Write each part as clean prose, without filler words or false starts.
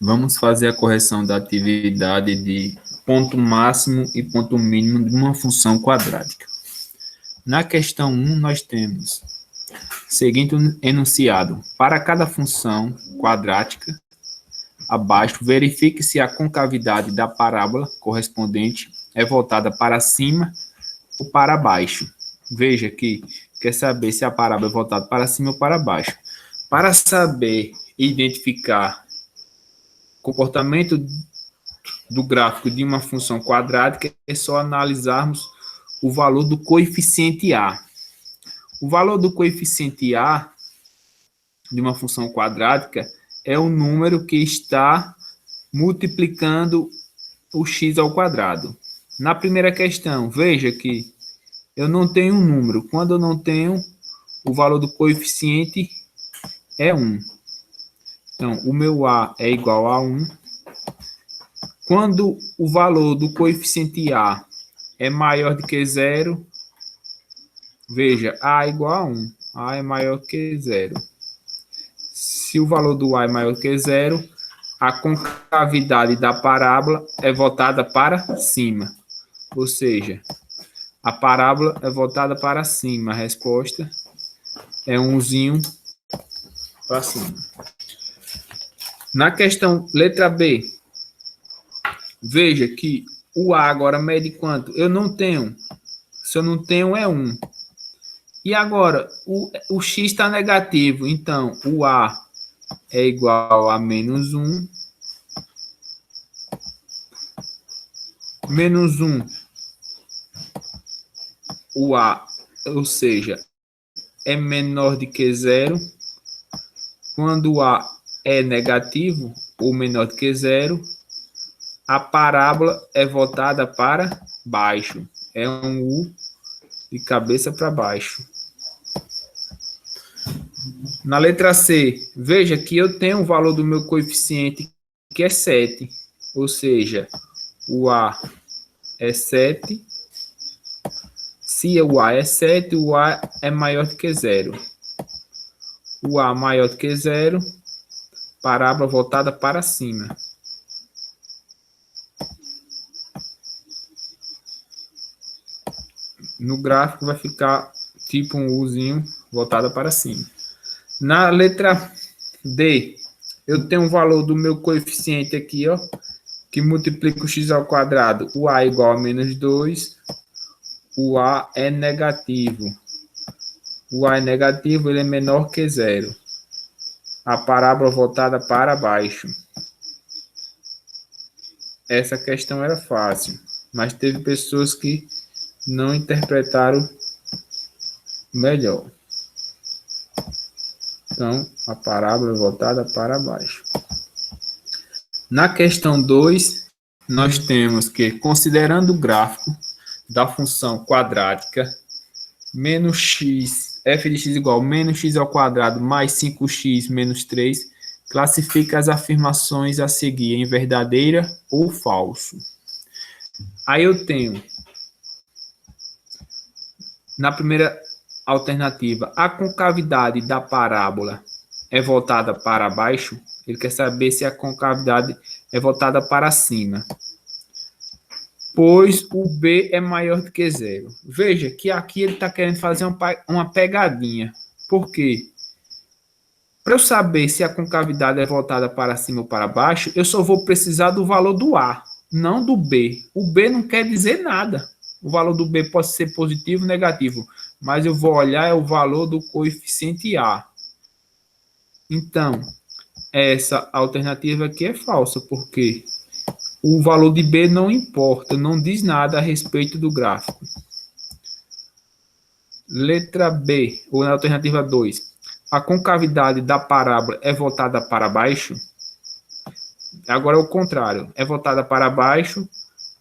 Vamos fazer a correção da atividade de ponto máximo e ponto mínimo de uma função quadrática. Na questão 1, nós temos o seguinte enunciado. Para cada função quadrática, abaixo, verifique se a concavidade da parábola correspondente é voltada para cima ou para baixo. Veja que quer saber se a parábola é voltada para cima ou para baixo. Para saber identificar o comportamento do gráfico de uma função quadrática, é só analisarmos o valor do coeficiente A. O valor do coeficiente A de uma função quadrática é o número que está multiplicando o x ao quadrado. Na primeira questão, veja que eu não tenho um número. Quando eu não tenho, o valor do coeficiente é 1. Então, o meu A é igual a 1. Quando o valor do coeficiente A é maior do que 0, veja, A é igual a 1. A é maior que 0. Se o valor do A é maior que 0, a concavidade da parábola é voltada para cima. Ou seja, a parábola é voltada para cima. A resposta é 1zinho para cima. Na questão letra B, veja que o A agora mede quanto? Eu não tenho. Se eu não tenho, é 1. E agora, o x está negativo. Então, o A é igual a menos 1. Menos 1. O A, ou seja, é menor do que 0. Quando o A é negativo ou menor do que 0, a parábola é voltada para baixo. É um U de cabeça para baixo. Na letra C, veja que eu tenho o valor do meu coeficiente, que é 7. Ou seja, o A é 7. Se o A é 7, o A é maior do que 0. O A maior do que 0, parábola voltada para cima. No gráfico vai ficar tipo um Uzinho voltada para cima. Na letra D, eu tenho o valor do meu coeficiente aqui, ó, que multiplica o x ao quadrado. O A é igual a menos 2. O A é negativo. O A é negativo, ele é menor que 0. A parábola voltada para baixo. Essa questão era fácil, mas teve pessoas que não interpretaram melhor. Então, a parábola é voltada para baixo. Na questão 2, nós temos que, considerando o gráfico da função quadrática, menos x, f de x igual a menos x ao quadrado mais 5x menos 3, classifica as afirmações a seguir em verdadeira ou falso. Aí eu tenho, na primeira alternativa, a concavidade da parábola é voltada para baixo. Ele quer saber se a concavidade é voltada para cima. Pois o B é maior do que 0. Veja que aqui ele está querendo fazer uma pegadinha. Por quê? Para eu saber se a concavidade é voltada para cima ou para baixo, eu só vou precisar do valor do A, não do B. O B não quer dizer nada. O valor do B pode ser positivo ou negativo, mas eu vou olhar o valor do coeficiente A. Então, essa alternativa aqui é falsa, porque o valor de B não importa, não diz nada a respeito do gráfico. Letra B, ou na alternativa 2. A concavidade da parábola é voltada para baixo? Agora é o contrário. É voltada para baixo,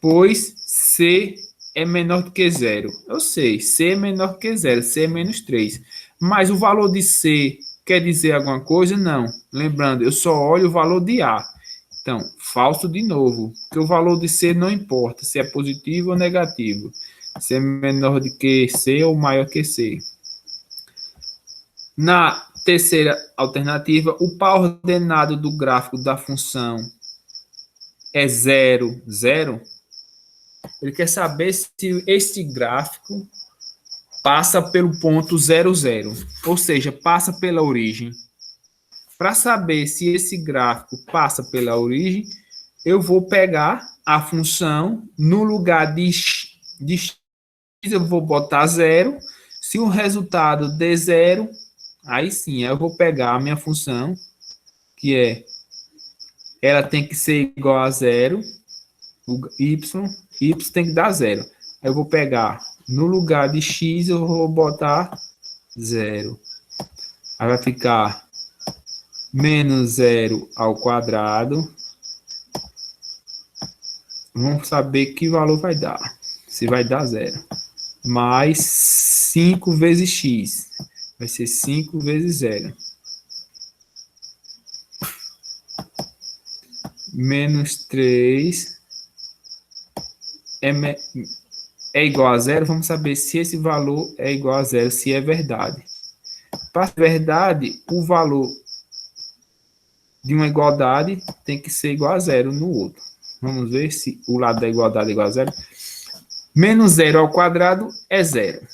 pois C é menor do que 0. Eu sei, C é menor do que 0, C é menos 3. Mas o valor de C quer dizer alguma coisa? Não. Lembrando, eu só olho o valor de A. Então, falso de novo, porque o valor de C não importa se é positivo ou negativo. Se é menor do que C ou maior que C. Na terceira alternativa, o par ordenado do gráfico da função é 0, 0. Ele quer saber se este gráfico passa pelo ponto 0, 0, ou seja, passa pela origem. Para saber se esse gráfico passa pela origem, eu vou pegar a função, no lugar de x eu vou botar 0. Se o resultado der 0, aí sim, eu vou pegar a minha função, que ela tem que ser igual a 0, o y tem que dar 0. Eu vou pegar, no lugar de x, eu vou botar 0. Aí vai ficar menos 0 ao quadrado. Vamos saber que valor vai dar. Se vai dar 0. Mais 5 vezes x. Vai ser 5 vezes 0. Menos 3 é igual a 0. Vamos saber se esse valor é igual a 0, se é verdade. Para ser verdade, o valor de uma igualdade tem que ser igual a 0 no outro. Vamos ver se o lado da igualdade é igual a 0. Menos 0 ao quadrado é 0.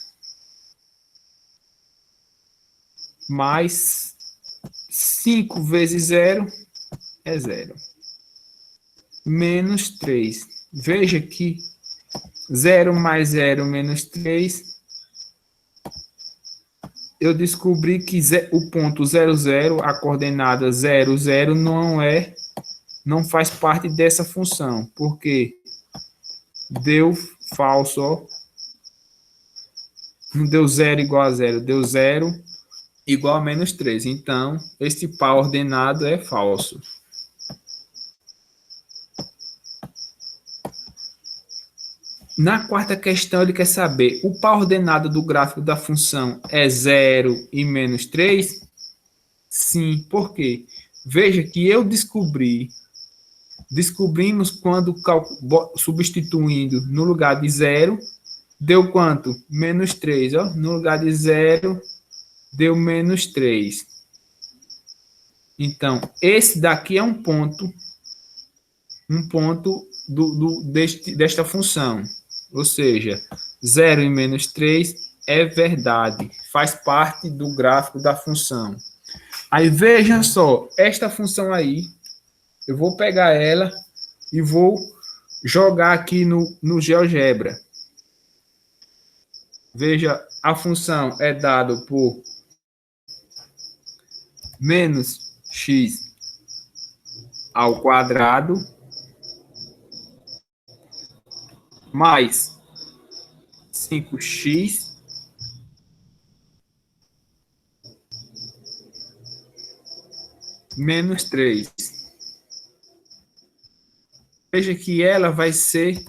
Mais 5 vezes 0 é 0. Menos 3. Veja que 0 mais 0 menos 3. Eu descobri que o ponto 0, 0, a coordenada 0, 0, não faz parte dessa função, porque deu falso, ó. Não deu 0 igual a 0, deu 0 igual a menos 3. Então, este par ordenado é falso. Na quarta questão, ele quer saber, o par ordenado do gráfico da função é 0 e menos 3? Sim, por quê? Veja que eu descobrimos quando substituindo no lugar de 0, deu quanto? Menos 3, ó. No lugar de 0, deu menos 3. Então, esse daqui é um ponto desta função. Ou seja, 0 e menos 3 é verdade, faz parte do gráfico da função. Aí veja só, esta função aí, eu vou pegar ela e vou jogar aqui no GeoGebra. Veja, a função é dada por menos x ao quadrado mais 5x menos 3. Veja que ela vai ser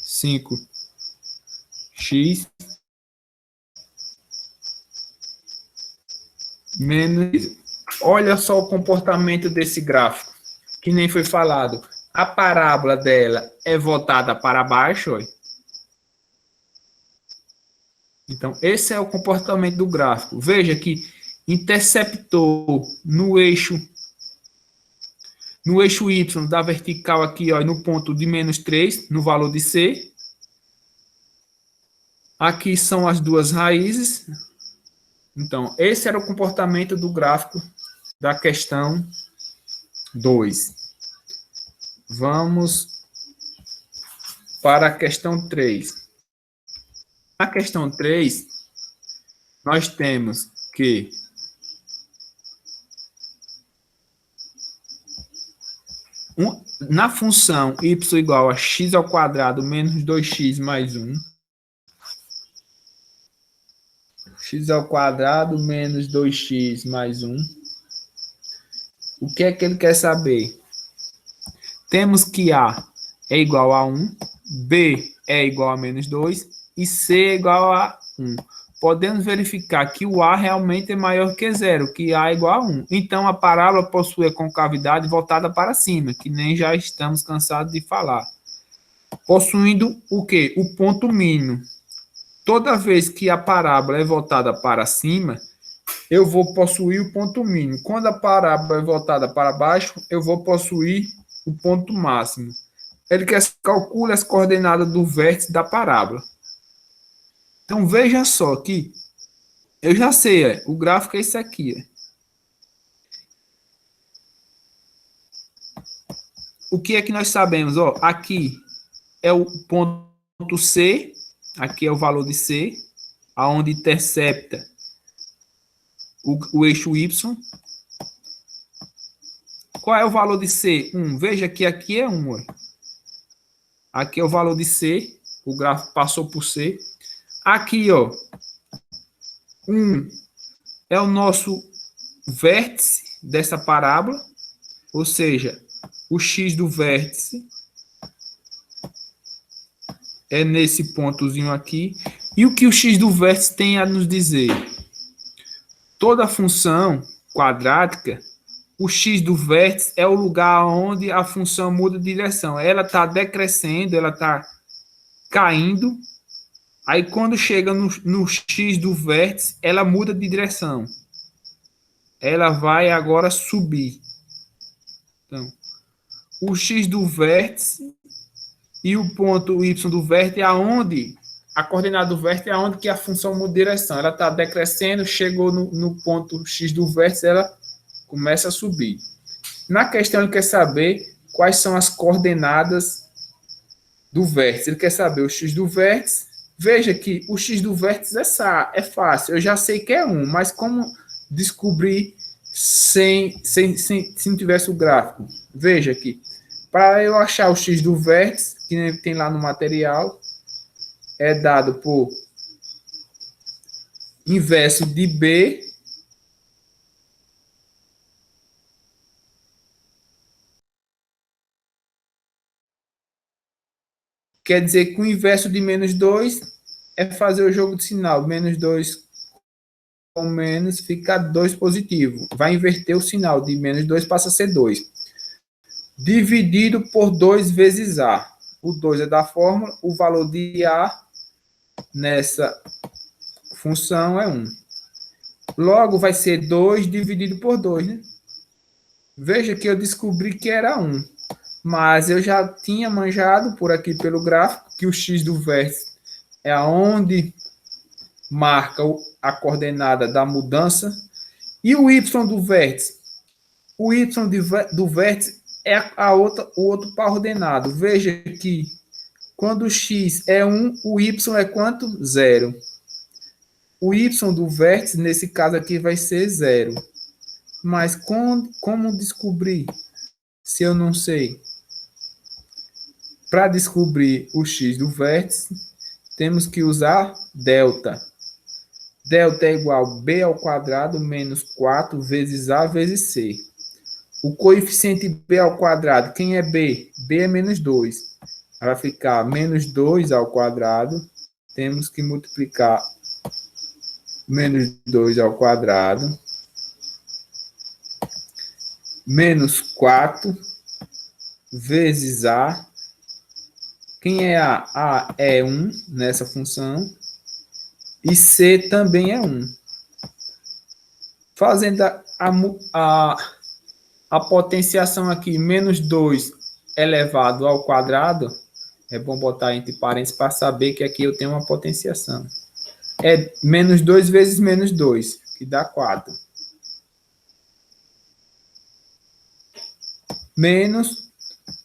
5x menos. Olha só o comportamento desse gráfico, que nem foi falado. A parábola dela é voltada para baixo. Olha. Então, esse é o comportamento do gráfico. Veja que interceptou no eixo Y da vertical aqui, ó, no ponto de menos 3, no valor de C. Aqui são as duas raízes. Então, esse era o comportamento do gráfico da questão 2. Vamos para a questão 3. Na questão 3, nós temos que na função y igual a x ao quadrado menos 2x mais 1, x ao quadrado menos 2x mais 1, o que é que ele quer saber? Temos que A é igual a 1, B é igual a menos 2 e C é igual a 1. podemos verificar que o A realmente é maior que zero, que A é igual a 1. Então, a parábola possui a concavidade voltada para cima, que nem já estamos cansados de falar. Possuindo o quê? O ponto mínimo. Toda vez que a parábola é voltada para cima, eu vou possuir o ponto mínimo. Quando a parábola é voltada para baixo, eu vou possuir o ponto máximo. Ele quer que calcule as coordenadas do vértice da parábola. Então, veja só que eu já sei, o gráfico é esse aqui. O que é que nós sabemos? Aqui é o ponto C, aqui é o valor de C, aonde intercepta o eixo Y. Qual é o valor de C? 1. Veja que aqui é 1. Aqui é o valor de C, o gráfico passou por C. Aqui, 1 é o nosso vértice dessa parábola, ou seja, o x do vértice é nesse pontozinho aqui. E o que o x do vértice tem a nos dizer? Toda função quadrática, o x do vértice é o lugar onde a função muda de direção. Ela está decrescendo, ela está caindo. Aí, quando chega no x do vértice, ela muda de direção. Ela vai agora subir. Então, o x do vértice e o ponto y do vértice é aonde a coordenada do vértice é aonde que a função muda de direção. Ela está decrescendo, chegou no ponto x do vértice, ela começa a subir. Na questão, ele quer saber quais são as coordenadas do vértice. Ele quer saber o x do vértice. Veja que o x do vértice é fácil. Eu já sei que é 1, mas como descobrir se não tivesse o gráfico? Veja aqui. Para eu achar o x do vértice, que tem lá no material, é dado por inverso de B quer dizer que o inverso de menos 2 é fazer o jogo de sinal. Menos 2 com menos fica 2 positivo. Vai inverter o sinal. De menos 2 passa a ser 2. Dividido por 2 vezes A. O 2 é da fórmula. O valor de A nessa função é 1. Logo, vai ser 2 dividido por 2, né? Veja que eu descobri que era 1. Mas eu já tinha manjado por aqui pelo gráfico que o x do vértice é aonde marca a coordenada da mudança. E o y do vértice? O y do vértice é o outro par ordenado. Veja que quando o x é 1, o y é quanto? 0. O y do vértice, nesse caso aqui, vai ser 0. Mas como descobrir se eu não sei? Para descobrir o x do vértice, temos que usar delta. Delta é igual a b ao quadrado menos 4 vezes a vezes c. O coeficiente b ao quadrado, quem é b? B é menos 2. Vai ficar menos 2 ao quadrado. Temos que multiplicar menos 2 ao quadrado. Menos 4 vezes a. Quem é A? A é 1 nessa função. E C também é 1. Fazendo a potenciação aqui, menos 2 elevado ao quadrado, é bom botar entre parênteses para saber que aqui eu tenho uma potenciação. É menos 2 vezes menos 2, que dá 4. Menos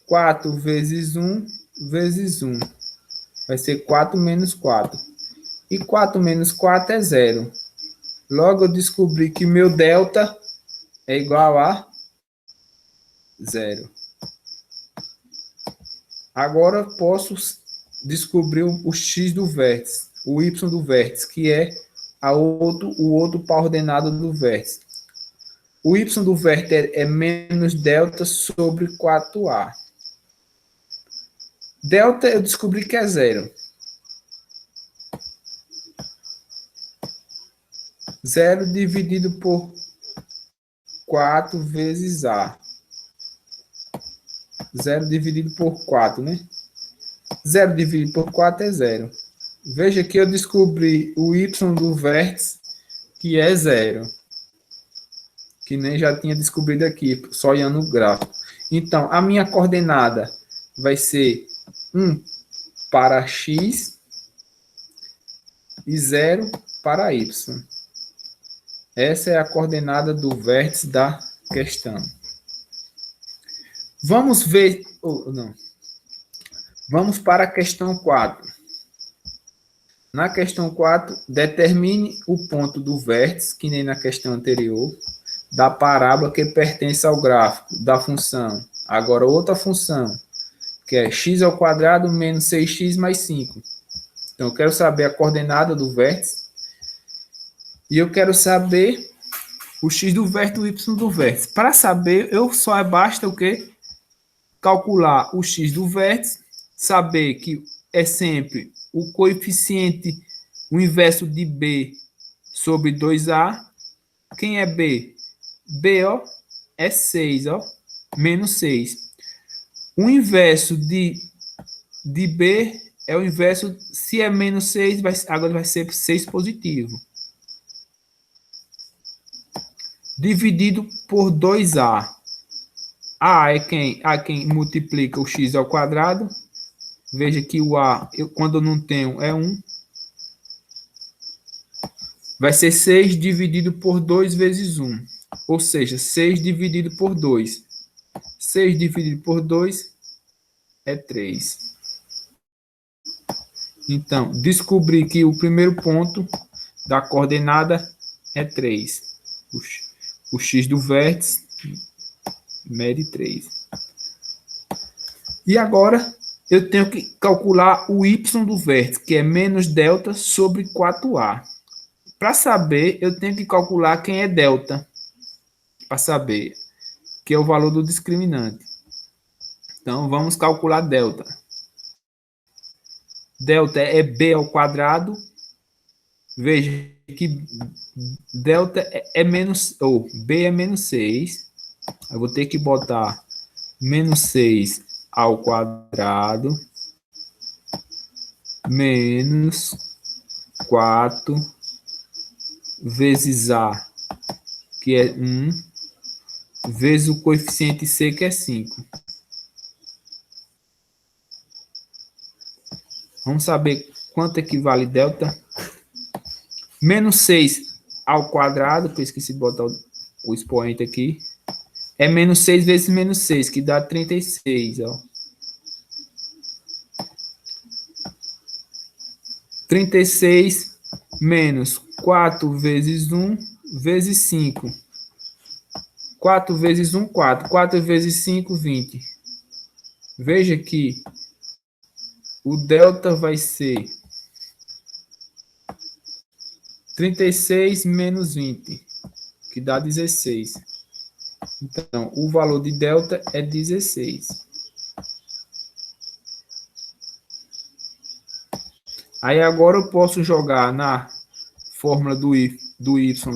4 vezes 1 vezes 1. Vai ser 4 menos 4. E 4 menos 4 é 0. Logo, eu descobri que meu delta é igual a 0. Agora, eu posso descobrir o x do vértice, o y do vértice, que é o outro par ordenado do vértice. O y do vértice é menos delta sobre 4a. Delta eu descobri que é 0. 0 dividido por 4 vezes A. 0 dividido por 4, né? 0 dividido por 4 é 0. Veja que eu descobri o y do vértice, que é 0. Que nem já tinha descobrido aqui, só olhando o gráfico. Então, a minha coordenada vai ser 1 para x e 0 para y. Essa é a coordenada do vértice da questão. Vamos ver... não. Vamos para a questão 4. Na questão 4, determine o ponto do vértice, que nem na questão anterior, da parábola que pertence ao gráfico da função. Agora, outra função, que é x² menos 6x mais 5. Então, eu quero saber a coordenada do vértice e eu quero saber o x do vértice e o y do vértice. Para saber, só basta o quê? Calcular o x do vértice, saber que é sempre o coeficiente, o inverso de b sobre 2a. Quem é b? B, ó, é 6, ó, menos 6. O inverso de b é o inverso, se é menos 6, agora vai ser 6 positivo. Dividido por 2a. A é quem multiplica o x ao quadrado. Veja que o a, quando eu não tenho, é 1. Vai ser 6 dividido por 2 vezes 1. Ou seja, 6 dividido por 2. 6 dividido por 2 é 3. Então, descobri que o primeiro ponto da coordenada é 3. O x do vértice mede 3. E agora, eu tenho que calcular o y do vértice, que é menos delta sobre 4a. Para saber, eu tenho que calcular quem é delta. Para saber, que é o valor do discriminante. Então, vamos calcular delta. Delta é b ao quadrado. Veja que delta é menos, ou b é menos 6. Eu vou ter que botar menos 6 ao quadrado menos 4 vezes a, que é 1, vezes o coeficiente c, que é 5. Vamos saber quanto equivale delta. Menos 6 ao quadrado, que eu esqueci de botar o expoente aqui, é menos 6 vezes menos 6, que dá 36. Ó. 36 menos 4 vezes 1 vezes 5. 4 vezes 1, 4. 4 vezes 5, 20. Veja que o delta vai ser 36 menos 20, que dá 16. Então, o valor de delta é 16. Aí agora eu posso jogar na fórmula do y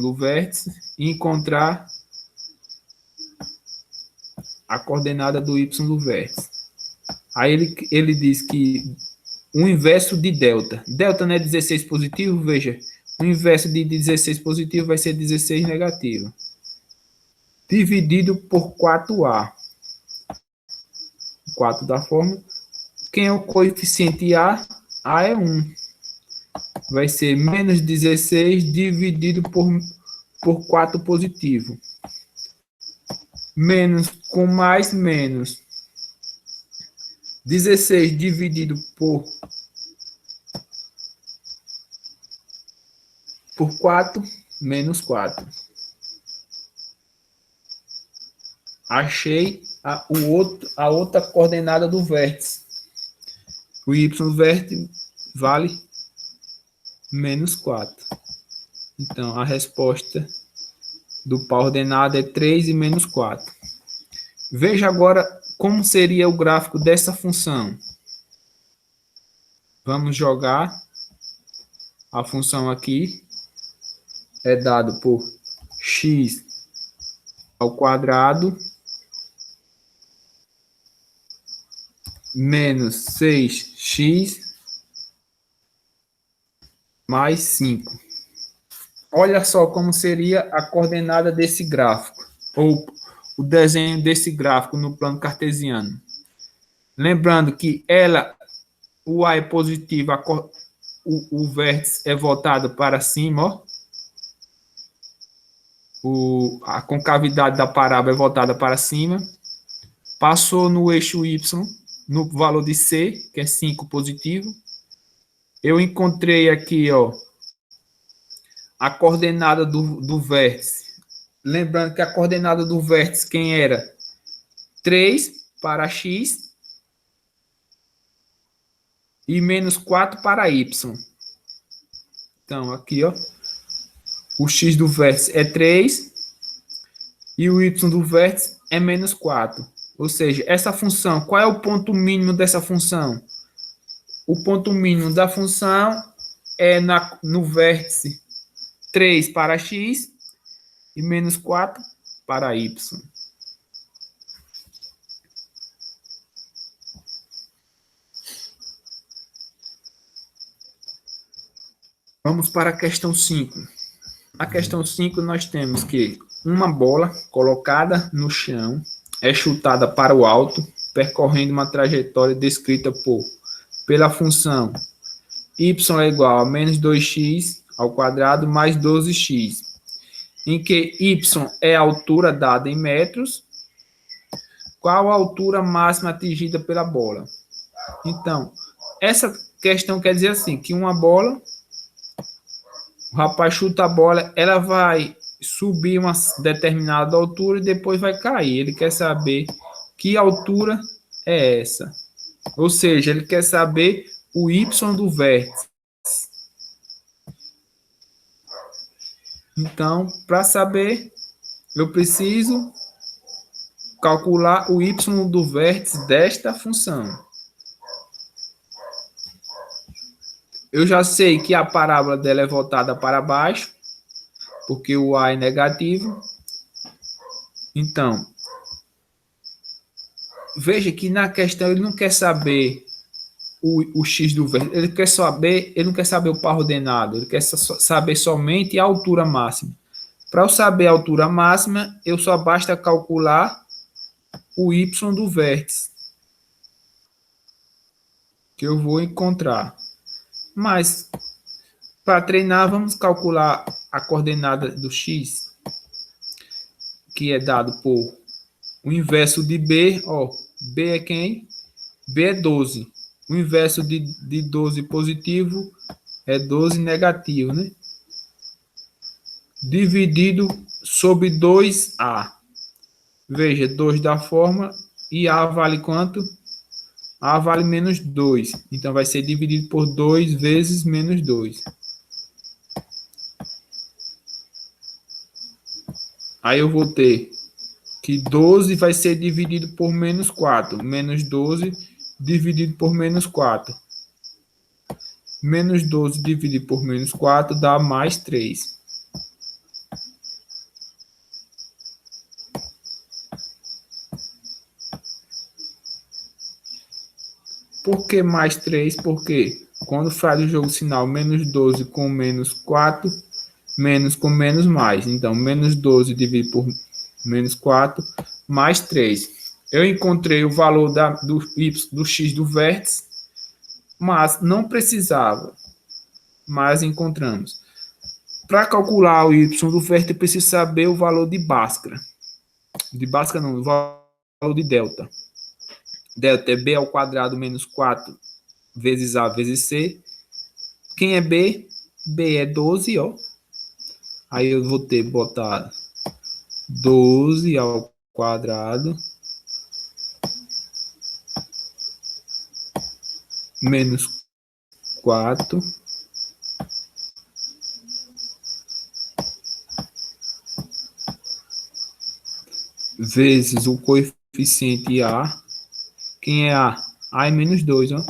do vértice e encontrar a coordenada do y do vértice. Aí ele diz que o inverso de delta. Delta não é 16 positivo? Veja, o inverso de 16 positivo vai ser 16 negativo. Dividido por 4a. 4 da fórmula. Quem é o coeficiente a? A é 1. Vai ser menos 16 dividido por 4 positivo. Menos com mais, menos. 16 dividido por 4, menos 4. Achei a outra coordenada do vértice. O y do vértice vale menos 4. Então, a resposta do par ordenado é 3 e menos 4. Veja agora como seria o gráfico dessa função. Vamos jogar a função aqui. é dado por x ao quadrado menos 6x mais 5. Olha só como seria a coordenada desse gráfico, ou o desenho desse gráfico no plano cartesiano. Lembrando que o A é positivo, o vértice é voltado para cima, ó. A concavidade da parábola é voltada para cima. Passou no eixo Y, no valor de C, que é 5 positivo. Eu encontrei aqui, ó, a coordenada do vértice. Lembrando que a coordenada do vértice, quem era? 3 para x e menos 4 para y. Então, aqui, ó, o x do vértice é 3 e o y do vértice é menos 4. Ou seja, essa função, qual é o ponto mínimo dessa função? O ponto mínimo da função é no vértice 3 para x e menos 4 para y. Vamos para a questão 5. A questão 5 nós temos que uma bola colocada no chão é chutada para o alto, percorrendo uma trajetória descrita pela função y é igual a menos 2x ao quadrado mais 12x, em que y é a altura dada em metros. Qual a altura máxima atingida pela bola? Então, essa questão quer dizer assim, que uma bola, o rapaz chuta a bola, ela vai subir uma determinada altura e depois vai cair. Ele quer saber que altura é essa. Ou seja, ele quer saber o y do vértice. Então, para saber, eu preciso calcular o y do vértice desta função. Eu já sei que a parábola dela é voltada para baixo, porque o A é negativo. Então, veja que na questão ele não quer saber o x do vértice, ele não quer saber o par ordenado, ele quer saber somente a altura máxima. Para eu saber a altura máxima, eu só basta calcular o y do vértice, que eu vou encontrar. Mas, para treinar, vamos calcular a coordenada do x, que é dado por o inverso de B, ó, B é quem? B é 12. O inverso de 12 positivo é 12 negativo, né? Dividido sobre 2A. Veja, 2 dá forma e A vale quanto? A vale menos 2. Então, vai ser dividido por 2 vezes menos 2. Aí eu vou ter que 12 vai ser dividido por menos 4. Menos 12 dividido por menos 4. Menos 12 dividido por menos 4 dá mais 3. Por que mais 3? Porque quando faz o jogo sinal menos 12 com menos 4, menos com menos mais. Então, menos 12 dividido por menos 4, mais 3. Eu encontrei o valor do x do vértice, mas não precisava. Mas encontramos. Para calcular o y do vértice, eu preciso saber o valor de Bhaskara. De Bhaskara não, o valor de delta. Delta é b ao quadrado menos 4 vezes a vezes c. Quem é b? B é 12, ó. Aí eu vou ter que botar 12 ao quadrado menos 4 vezes o coeficiente A. Quem é A? A é menos 2, ó.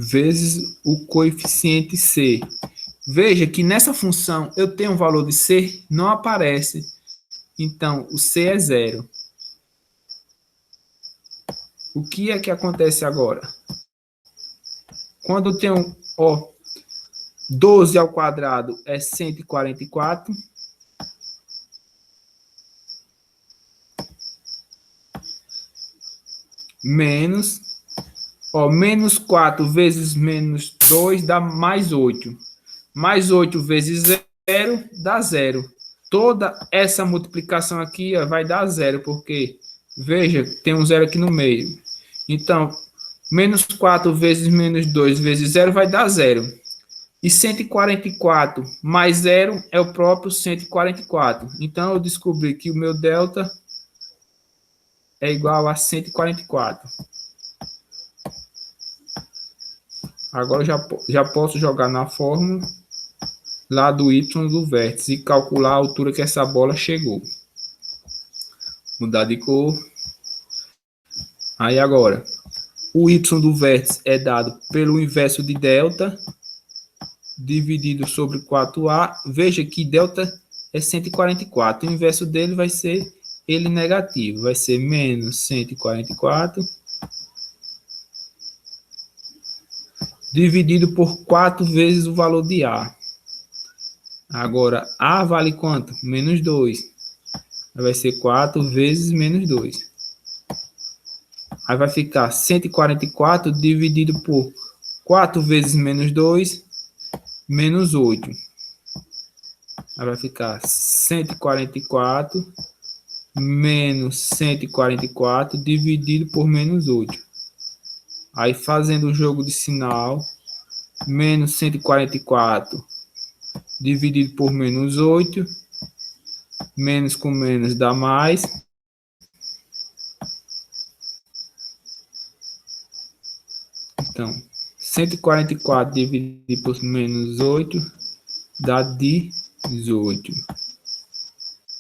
vezes o coeficiente C. Veja que nessa função eu tenho um valor de C, não aparece. Então, o C é 0. O que é que acontece agora? Quando eu tenho, 12 ao quadrado é 144. Menos, menos 4 vezes menos 2 dá mais 8. Mais 8 vezes 0 dá 0. Toda essa multiplicação aqui vai dar 0, porque, veja, tem um 0 aqui no meio. Então, menos 4 vezes menos 2 vezes 0 vai dar 0. E 144 mais 0 é o próprio 144. Então, eu descobri que o meu delta é igual a 144. Agora já posso jogar na fórmula lá do y do vértice e calcular a altura que essa bola chegou. Mudar de cor. Aí agora, o y do vértice é dado pelo inverso de delta dividido sobre 4a. Veja que delta é 144. O inverso dele vai ser ele negativo. Vai ser menos 144 dividido por 4 vezes o valor de A. Agora, A vale quanto? Menos 2. Vai ser 4 vezes menos 2. Aí vai ficar 144 dividido por 4 vezes menos 2, menos 8. Aí vai ficar 144 menos 144 dividido por menos 8. Aí, fazendo o jogo de sinal, menos 144 dividido por menos 8, menos com menos dá mais. Então, 144 dividido por menos 8 dá 18.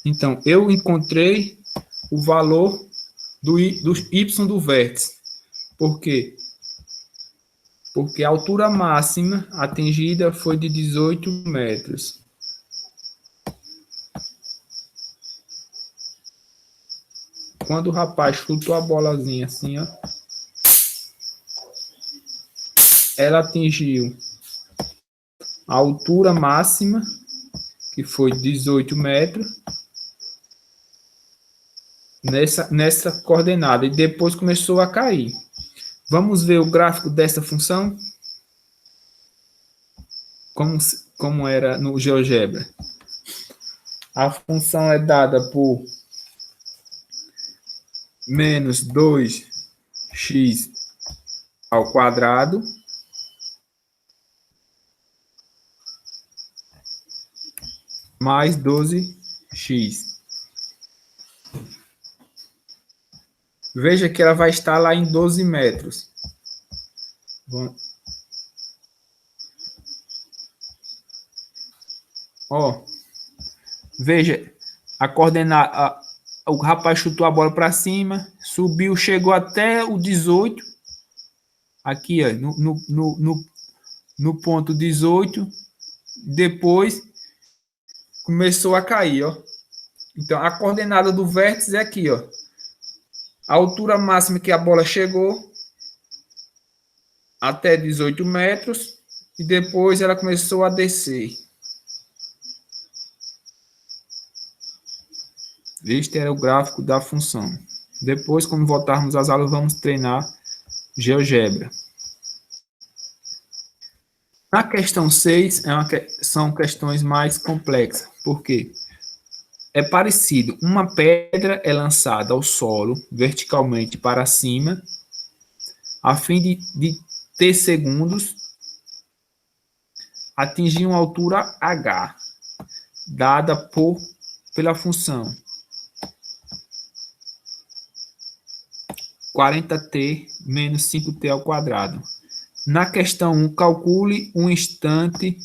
Então, eu encontrei o valor do y do vértice. Por quê? Porque a altura máxima atingida foi de 18 metros. Quando o rapaz chutou a bolazinha assim, ela atingiu a altura máxima, que foi 18 metros, nessa coordenada, e depois começou a cair. Vamos ver o gráfico dessa função? Como era no GeoGebra. A função é dada por menos 2x ao quadrado mais 12x. Veja que ela vai estar lá em 12 metros. Bom. Veja, a coordenada, o rapaz chutou a bola para cima, subiu, chegou até o 18, aqui, ó, no ponto 18, depois começou a cair, ó. Então, a coordenada do vértice é aqui, ó. A altura máxima que a bola chegou até 18 metros e depois ela começou a descer. Este era o gráfico da função. Depois, quando voltarmos às aulas, vamos treinar GeoGebra. Na questão 6, são questões mais complexas. Por quê? É parecido. Uma pedra é lançada ao solo, verticalmente para cima, a fim de T segundos, atingir uma altura H, dada pela função 40t menos 5t ao quadrado. Na questão 1, calcule um instante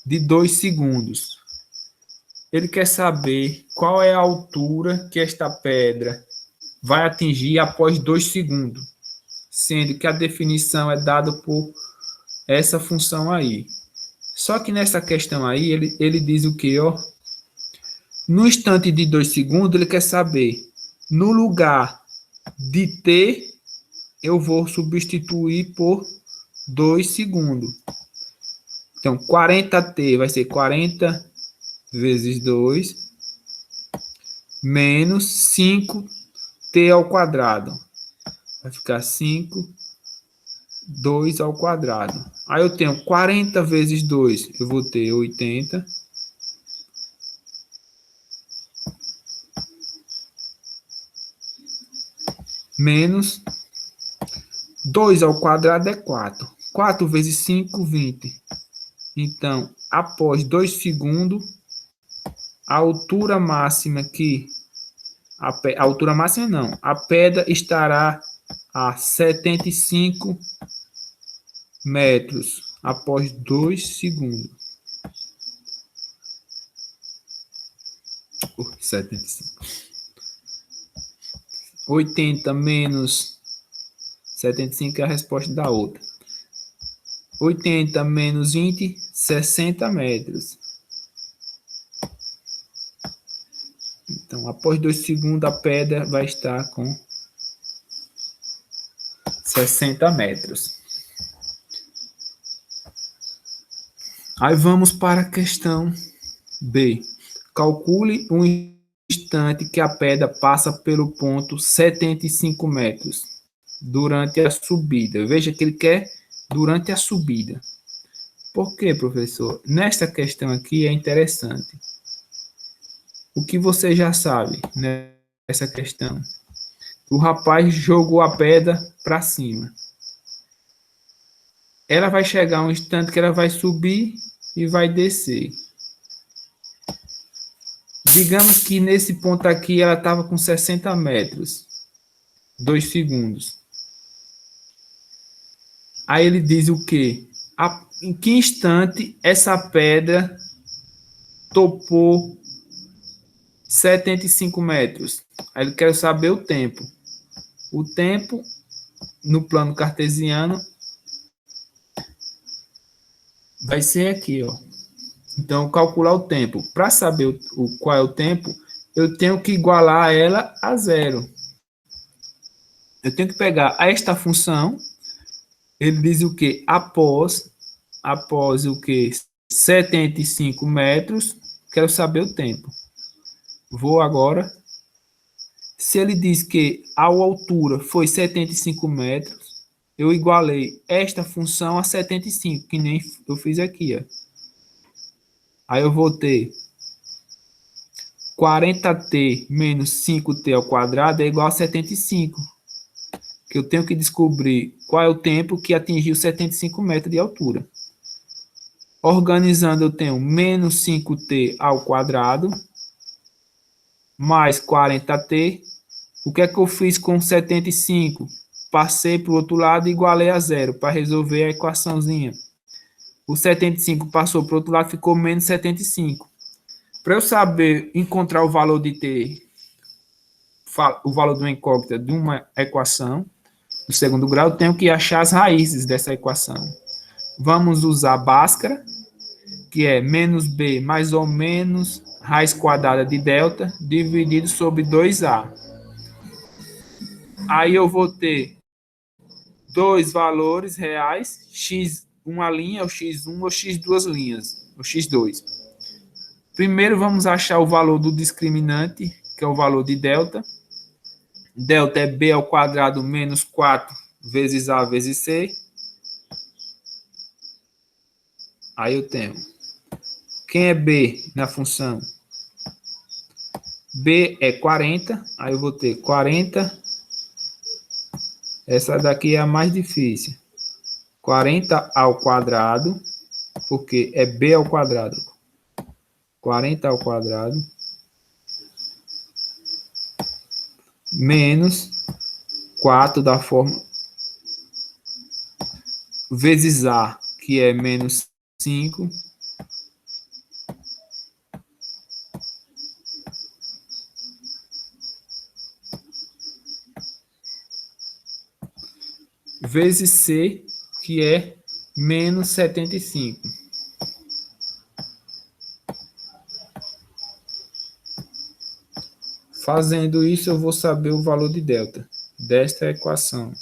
de 2 segundos. Ele quer saber qual é a altura que esta pedra vai atingir após 2 segundos, sendo que a definição é dada por essa função aí. Só que nessa questão aí, ele diz o quê, ó? No instante de 2 segundos, ele quer saber, no lugar de t, eu vou substituir por 2 segundos. Então, 40t vai ser 40 vezes 2, menos 5t ao quadrado. Vai ficar 5, 2 ao quadrado. Aí eu tenho 40 vezes 2, eu vou ter 80. Menos 2 ao quadrado é 4. 4 vezes 5, 20. Então, após 2 segundos, a altura máxima que... A altura máxima não. A pedra estará a 75 metros após 2 segundos. 75. 80 menos 75 é a resposta da outra. 80 menos 20, 60 metros. Então, após 2 segundos, a pedra vai estar com 60 metros. Aí vamos para a questão B. Calcule um instante que a pedra passa pelo ponto 75 metros durante a subida. Veja que ele quer durante a subida. Por quê, professor? Nesta questão aqui é interessante. O que você já sabe nessa questão? O rapaz jogou a pedra para cima. Ela vai chegar um instante que ela vai subir e vai descer. Digamos que nesse ponto aqui ela estava com 60 metros. 2 segundos. Aí ele diz o quê? Em que instante essa pedra topou 75 metros? Aí ele quer saber o tempo. O tempo, no plano cartesiano, vai ser aqui, ó. Então, calcular o tempo. Para saber qual é o tempo, eu tenho que igualar ela a zero. Eu tenho que pegar esta função. Ele diz o quê? Após o quê? 75 metros, quero saber o tempo. Vou agora. Se ele diz que a altura foi 75 metros, eu igualei esta função a 75, que nem eu fiz aqui, ó. Aí eu vou ter 40t menos 5t ao quadrado é igual a 75. Que eu tenho que descobrir qual é o tempo que atingiu 75 metros de altura. Organizando, eu tenho menos 5t ao quadrado, mais 40t. O que é que eu fiz com 75? Passei para o outro lado e igualei a zero, para resolver a equaçãozinha. O 75 passou para o outro lado, ficou menos 75. Para eu saber encontrar o valor de t, o valor de uma incógnita de uma equação, do segundo grau, eu tenho que achar as raízes dessa equação. Vamos usar Bhaskara, que é menos b mais ou menos raiz quadrada de delta, dividido sobre 2a. Aí eu vou ter dois valores reais, x uma linha, o x1 ou x duas linhas, o x2. Primeiro vamos achar o valor do discriminante, que é o valor de delta. Delta é b ao quadrado menos 4 vezes a vezes c. Aí eu tenho. Quem é b na função? B é 40, aí eu vou ter 40. Essa daqui é a mais difícil. 40 ao quadrado, porque é b ao quadrado. 40 ao quadrado menos 4 da forma vezes a, que é menos 5, vezes c, que é menos 75. Fazendo isso, eu vou saber o valor de delta desta equação.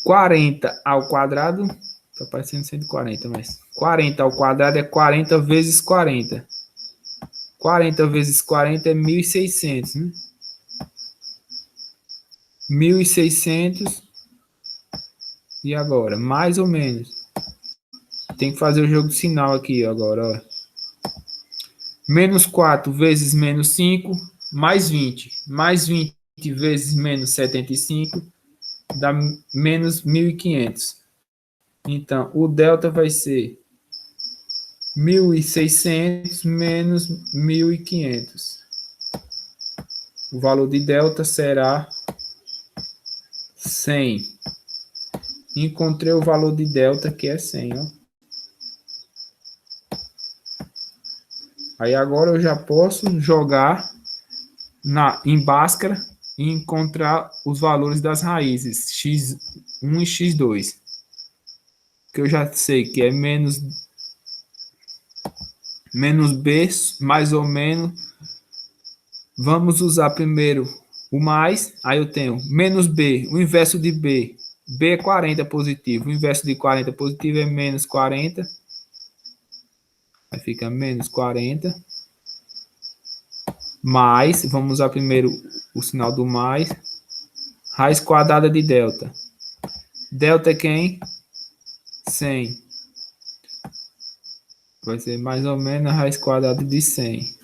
40 ao quadrado, está parecendo 140, mas 40 ao quadrado é 40 vezes 40. 40 vezes 40 é 1.600, né? 1.600. E agora? Mais ou menos. Tem que fazer o jogo de sinal aqui agora, ó. Menos 4 vezes menos 5, mais 20. Mais 20 vezes menos 75, dá menos 1.500. Então, o delta vai ser 1.600 menos 1.500. O valor de delta será 100. Encontrei o valor de delta, que é 100, ó. Aí agora eu já posso jogar em Bhaskara e encontrar os valores das raízes x1 e x2. Que eu já sei que é menos b, mais ou menos. Vamos usar primeiro o mais. Aí eu tenho menos b, o inverso de b. B é 40 positivo. O inverso de 40 positivo é menos 40. Aí fica menos 40. Mais, vamos usar primeiro o sinal do mais. Raiz quadrada de delta. Delta é quem? 100. Vai ser mais ou menos a raiz quadrada de 100.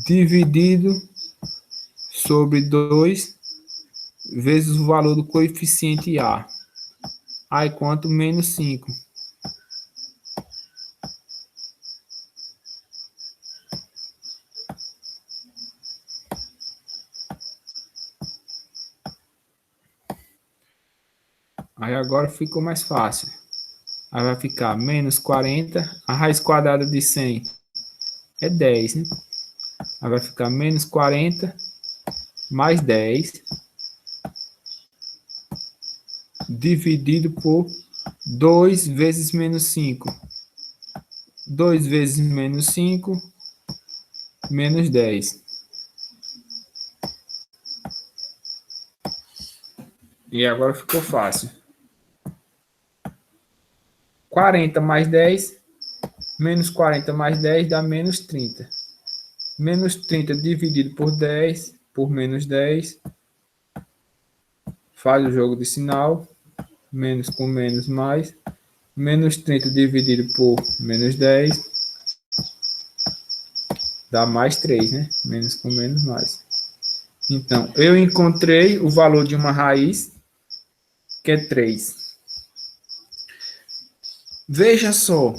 Dividido sobre 2 vezes o valor do coeficiente A. A é quanto? Menos 5. Aí agora ficou mais fácil. Aí vai ficar menos 40. A raiz quadrada de 100 é 10, né? Aí vai ficar menos 40 mais 10 dividido por 2 vezes menos 5. 2 vezes menos 5, menos 10. E agora ficou fácil. 40 mais 10, menos 40 mais 10 dá menos 30. Menos 30 dividido por 10, por menos 10. Faz o jogo de sinal. Menos com menos mais. Menos 30 dividido por menos 10. Dá mais 3, né? Menos com menos mais. Então, eu encontrei o valor de uma raiz, que é 3. Veja só,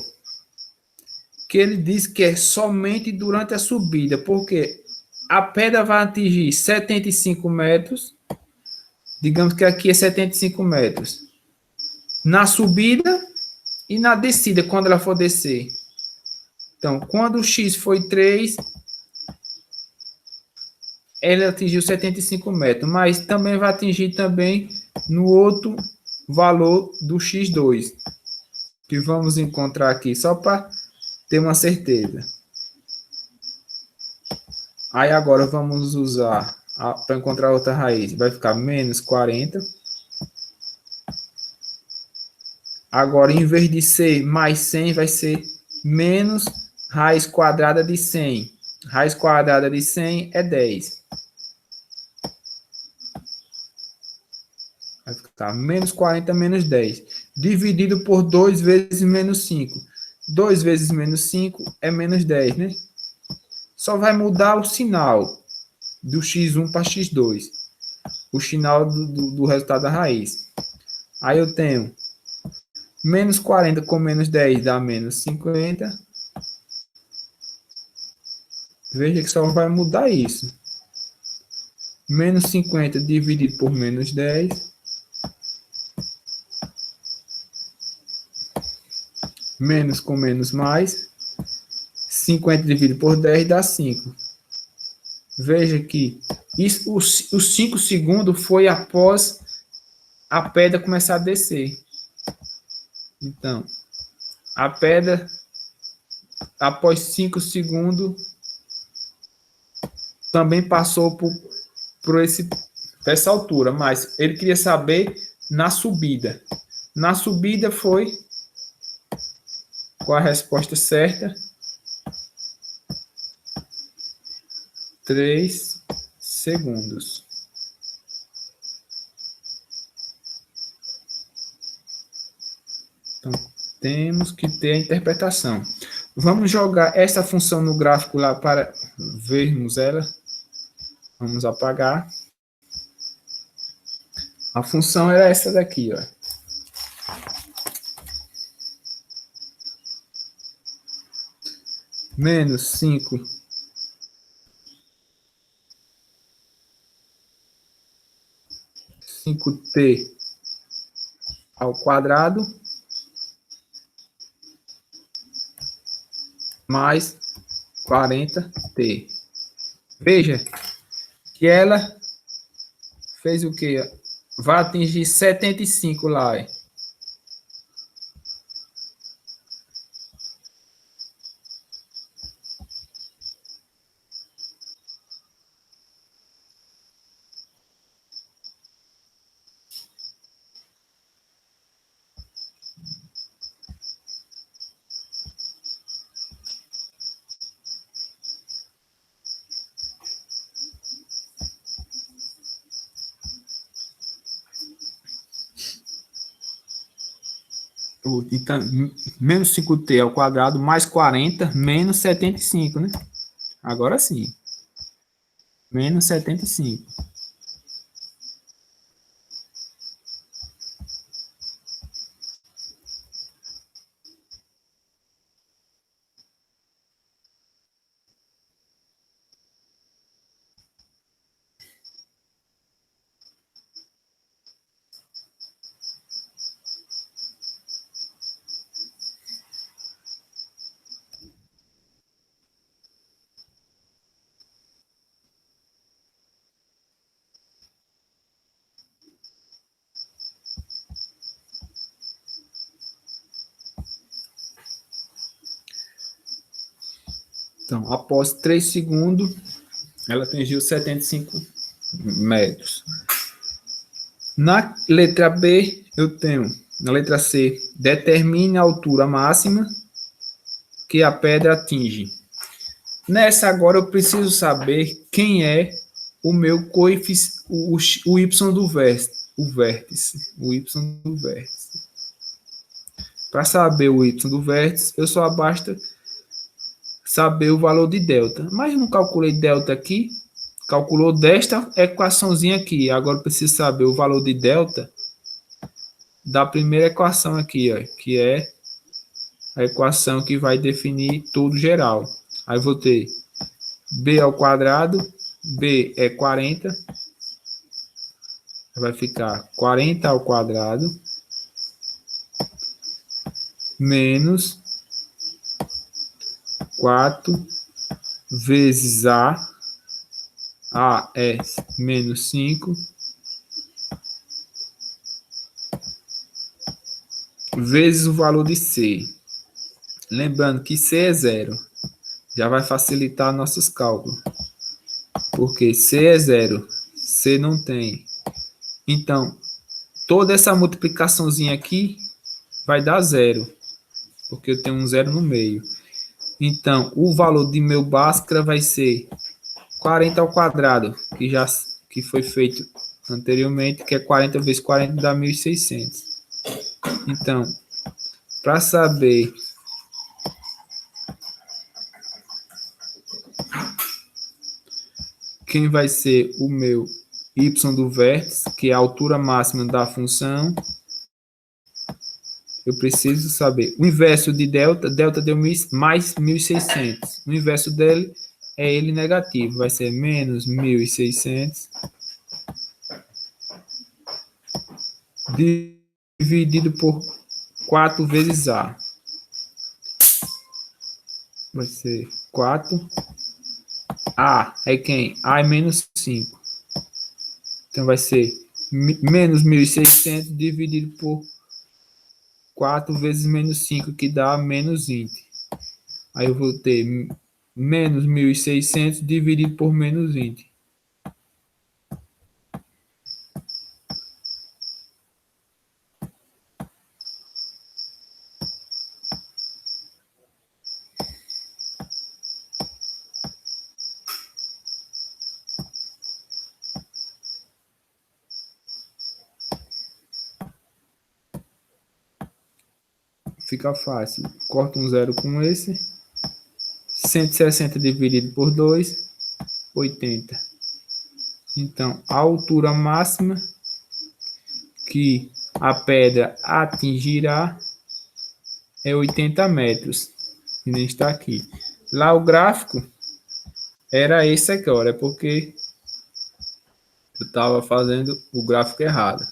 que ele diz que é somente durante a subida, porque a pedra vai atingir 75 metros, digamos que aqui é 75 metros, na subida e na descida, quando ela for descer. Então, quando o x foi 3, ela atingiu 75 metros, mas também vai atingir também no outro valor do x2, que vamos encontrar aqui, só para ter uma certeza. Aí agora vamos usar para encontrar outra raiz. Vai ficar menos 40. Agora, em vez de ser mais 100, vai ser menos raiz quadrada de 100. Raiz quadrada de 100 é 10. Vai ficar menos 40 menos 10. Dividido por 2 vezes menos 5. 2 vezes menos 5 é menos 10, né? Só vai mudar o sinal do x1 para x2. O sinal do resultado da raiz. Aí eu tenho menos 40 com menos 10 dá menos 50. Veja que só vai mudar isso. Menos 50 dividido por menos 10. Menos com menos mais. 50 dividido por 10 dá 5. Veja que isso, os 5 segundos foi após a pedra começar a descer. Então, a pedra, após 5 segundos, também passou por essa altura, mas ele queria saber na subida. Na subida foi, com a resposta certa, 3 segundos. Então, temos que ter a interpretação. Vamos jogar essa função no gráfico lá para vermos ela. Vamos apagar. A função era essa daqui, ó. Menos 5t ao quadrado mais 40t. Veja que ela fez o quê? Vai atingir 75 lá. Então, menos 5t ao quadrado mais 40 menos 75, né? Agora sim. Menos 75. Então, após 3 segundos, ela atingiu 75 metros. Na letra B, eu tenho, na letra C, determine a altura máxima que a pedra atinge. Nessa agora eu preciso saber quem é o meu coeficiente, o y do vértice, o y do vértice. Para saber o y do vértice, eu só basta saber o valor de delta. Mas eu não calculei delta aqui, calculou desta equaçãozinha aqui. Agora eu preciso saber o valor de delta da primeira equação aqui, ó, que é a equação que vai definir tudo geral. Aí vou ter b ao quadrado, b é 40, vai ficar 40 ao quadrado, menos 4 vezes a é menos 5, vezes o valor de C. Lembrando que C é 0. Já vai facilitar nossos cálculos. Porque C é 0. C não tem. Então, toda essa multiplicaçãozinha aqui vai dar 0. Porque eu tenho um 0 no meio. Então, o valor de meu Bhaskara vai ser 40 ao quadrado, que foi feito anteriormente, que é 40 vezes 40 dá 1.600. Então, para saber quem vai ser o meu y do vértice, que é a altura máxima da função, eu preciso saber o inverso de delta. Delta deu mais 1.600. O inverso dele é ele negativo, vai ser menos 1.600 dividido por 4 vezes A. Vai ser 4. A é quem? A é menos 5. Então, vai ser menos 1.600 dividido por 4 vezes menos 5, que dá menos 20. Aí eu vou ter menos 1.600 dividido por menos 20. Fica fácil. Corta um zero com esse. 160 dividido por 2, 80. Então, a altura máxima que a pedra atingirá é 80 metros. Que nem está aqui. Lá o gráfico era esse aqui, olha, porque eu estava fazendo o gráfico errado.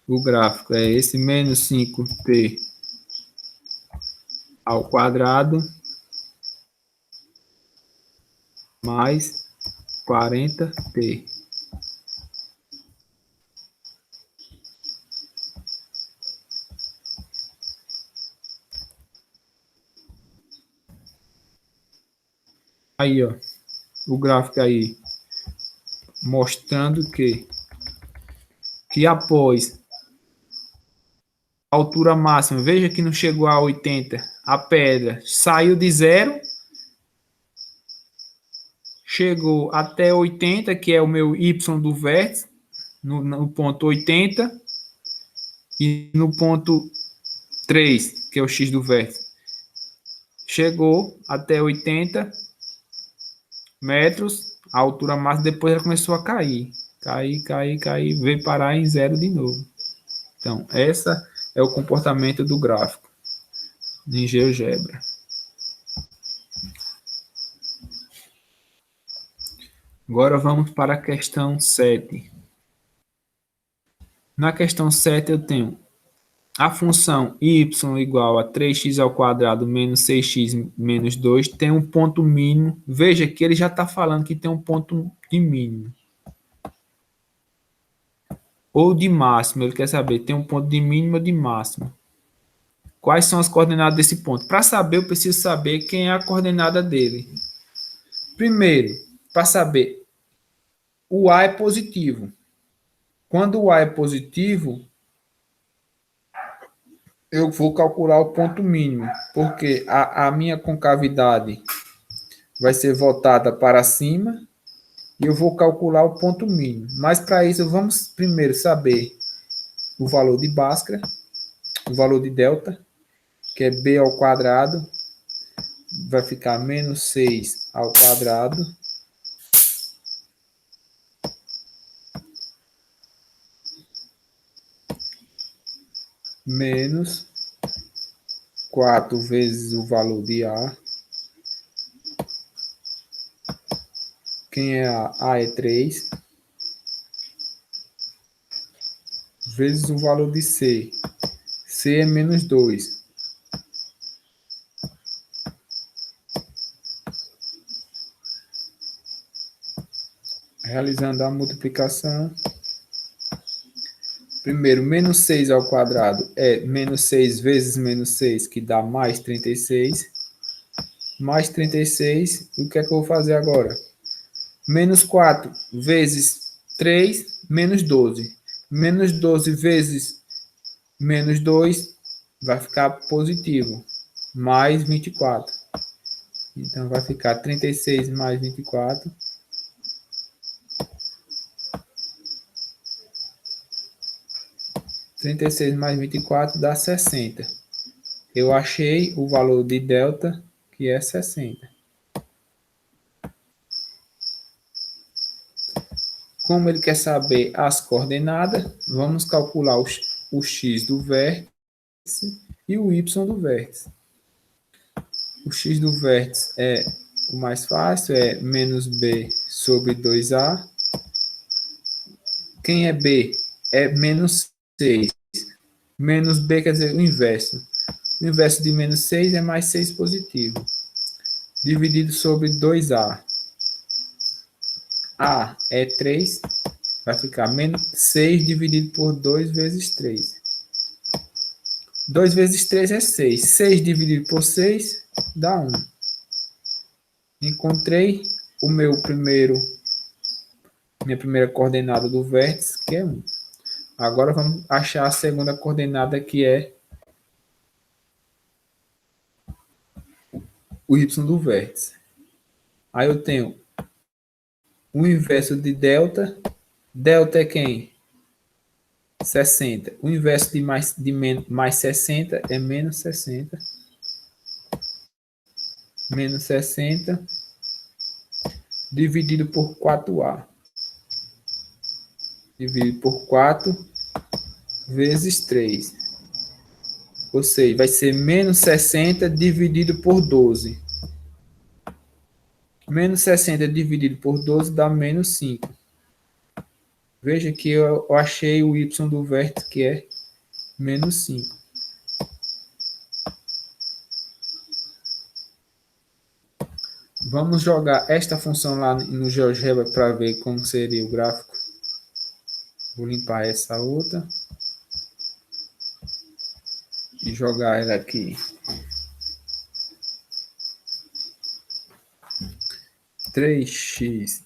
O gráfico é esse, menos 5t ao quadrado mais 40t. Aí, ó, o gráfico aí mostrando que após a altura máxima, veja que não chegou a 80, a pedra saiu de zero, chegou até 80, que é o meu y do vértice, no ponto 80, e no ponto 3, que é o x do vértice, chegou até 80 metros, a altura máxima, depois ela começou a cair, veio parar em zero de novo. Então, essa é o comportamento do gráfico em GeoGebra. Agora vamos para a questão 7. Na questão 7 eu tenho a função y igual a 3x ao quadrado menos 6x menos 2 tem um ponto mínimo. Veja que ele já está falando que tem um ponto de mínimo. Ou de máximo, ele quer saber, tem um ponto de mínimo ou de máximo. Quais são as coordenadas desse ponto? Para saber, eu preciso saber quem é a coordenada dele. Primeiro, para saber, o A é positivo. Quando o A é positivo, eu vou calcular o ponto mínimo, porque a minha concavidade vai ser voltada para cima e eu vou calcular o ponto mínimo. Mas para isso, vamos primeiro saber o valor de Bhaskara, o valor de delta, que é b ao quadrado, vai ficar menos 6 ao quadrado, menos 4 vezes o valor de A. Quem é A? A é 3. Vezes o valor de C. C é menos 2. Realizando a multiplicação. Primeiro, menos 6 ao quadrado é menos 6 vezes menos 6, que dá mais 36. Mais 36. E o que é que eu vou fazer agora? Menos 4 vezes 3, menos 12. Menos 12 vezes menos 2 vai ficar positivo, mais 24. Então, vai ficar 36 mais 24. 36 mais 24 dá 60. Eu achei o valor de delta, que é 60. Como ele quer saber as coordenadas, vamos calcular o x do vértice e o y do vértice. O x do vértice é o mais fácil, é menos b sobre 2a. Quem é b? É menos 6. Menos b quer dizer o inverso. O inverso de menos 6 é mais 6 positivo. Dividido sobre 2a. A é 3, vai ficar menos 6 dividido por 2 vezes 3. 2 vezes 3 é 6. 6 dividido por 6 dá 1. Encontrei o minha primeira coordenada do vértice, que é 1. Agora vamos achar a segunda coordenada, que é o y do vértice. Aí eu tenho o inverso de delta. Delta é quem? 60. O inverso mais 60 é menos 60. Menos 60 dividido por 4A. Dividido por 4 vezes 3. Ou seja, vai ser menos 60 dividido por 12. Menos 60 dividido por 12 dá menos 5. Veja que eu achei o y do vértice, que é menos 5. Vamos jogar esta função lá no GeoGebra para ver como seria o gráfico. Vou limpar essa outra e jogar ela aqui. 3x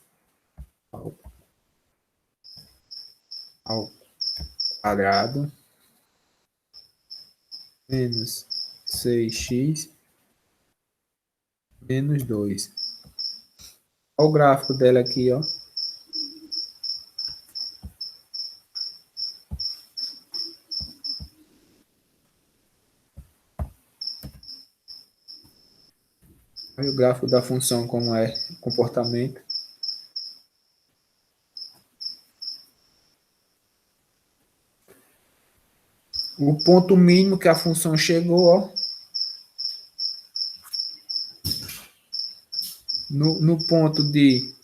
ao quadrado menos 6x menos 2. Olha o gráfico dela aqui, ó. Olha o gráfico da função, como é o comportamento. O ponto mínimo que a função chegou, ó, no ponto de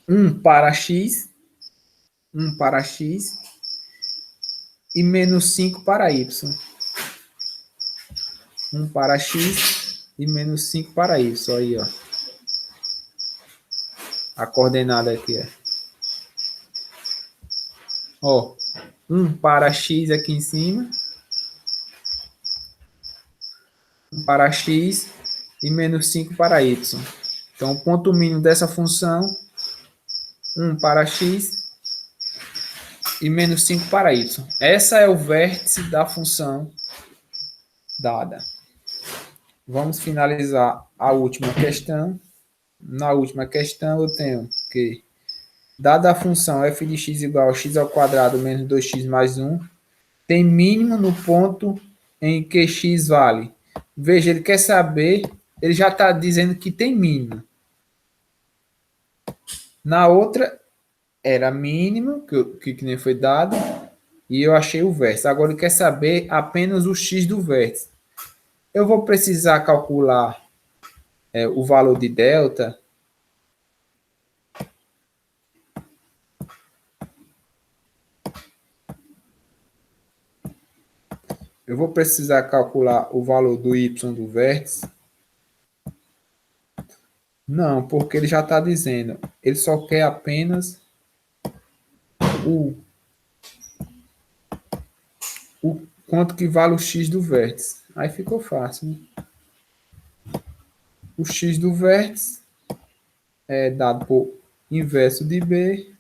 1 para x, 1 para x e menos 5 para y. 1 para x e menos 5 para y. Aí, ó. A coordenada aqui é. Ó, 1 para x aqui em cima. 1 para x e menos 5 para y. Então, o ponto mínimo dessa função, 1 para x e menos 5 para y. Essa é o vértice da função dada. Vamos finalizar a última questão. Na última questão, eu tenho que, dada a função f de x igual a x ao quadrado menos 2x mais 1, tem mínimo no ponto em que x vale. Veja, ele quer saber, ele já está dizendo que tem mínimo. Na outra, era mínimo, que nem foi dado, e eu achei o vértice. Agora ele quer saber apenas o x do vértice. Eu vou precisar calcular o valor de delta. Eu vou precisar calcular o valor do y do vértice. Não, porque ele já está dizendo. Ele só quer apenas o quanto que vale o x do vértice. Aí ficou fácil, né? O x do vértice é dado por inverso de b,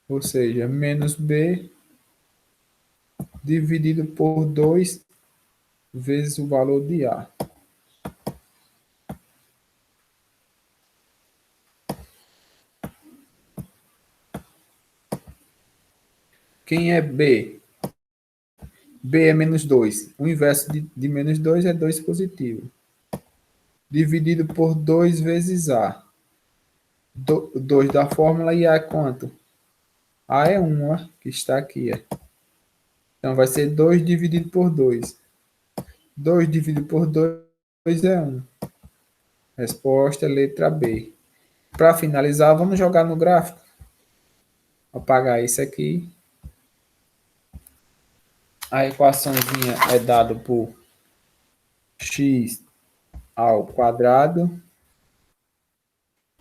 ou seja, menos b dividido por 2 vezes o valor de a. Quem é b? B é menos 2. O inverso de menos 2 é 2 positivo. Dividido por 2 vezes a. 2 da fórmula e a é quanto? A é 1, ó, que está aqui. Ó. Então vai ser 2 dividido por 2. 2 dividido por 2 é 1. Resposta, letra B. Para finalizar, vamos jogar no gráfico. Vou apagar isso aqui. A equaçãozinha é dada por x ao quadrado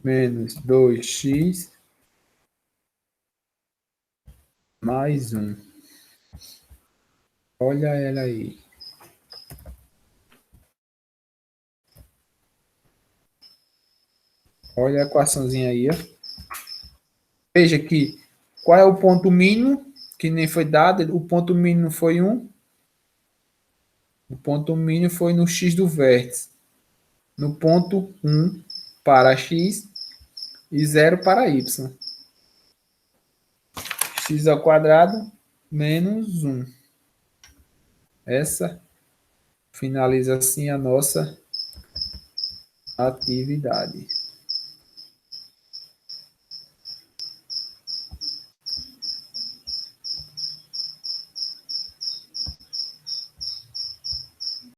menos 2x mais 1. Olha ela aí. Olha a equaçãozinha aí, ó. Veja que qual é o ponto mínimo, que nem foi dado, o ponto mínimo foi 1. O ponto mínimo foi no x do vértice. No ponto 1 para x e 0 para y. X ao quadrado menos 1. Essa finaliza assim a nossa atividade.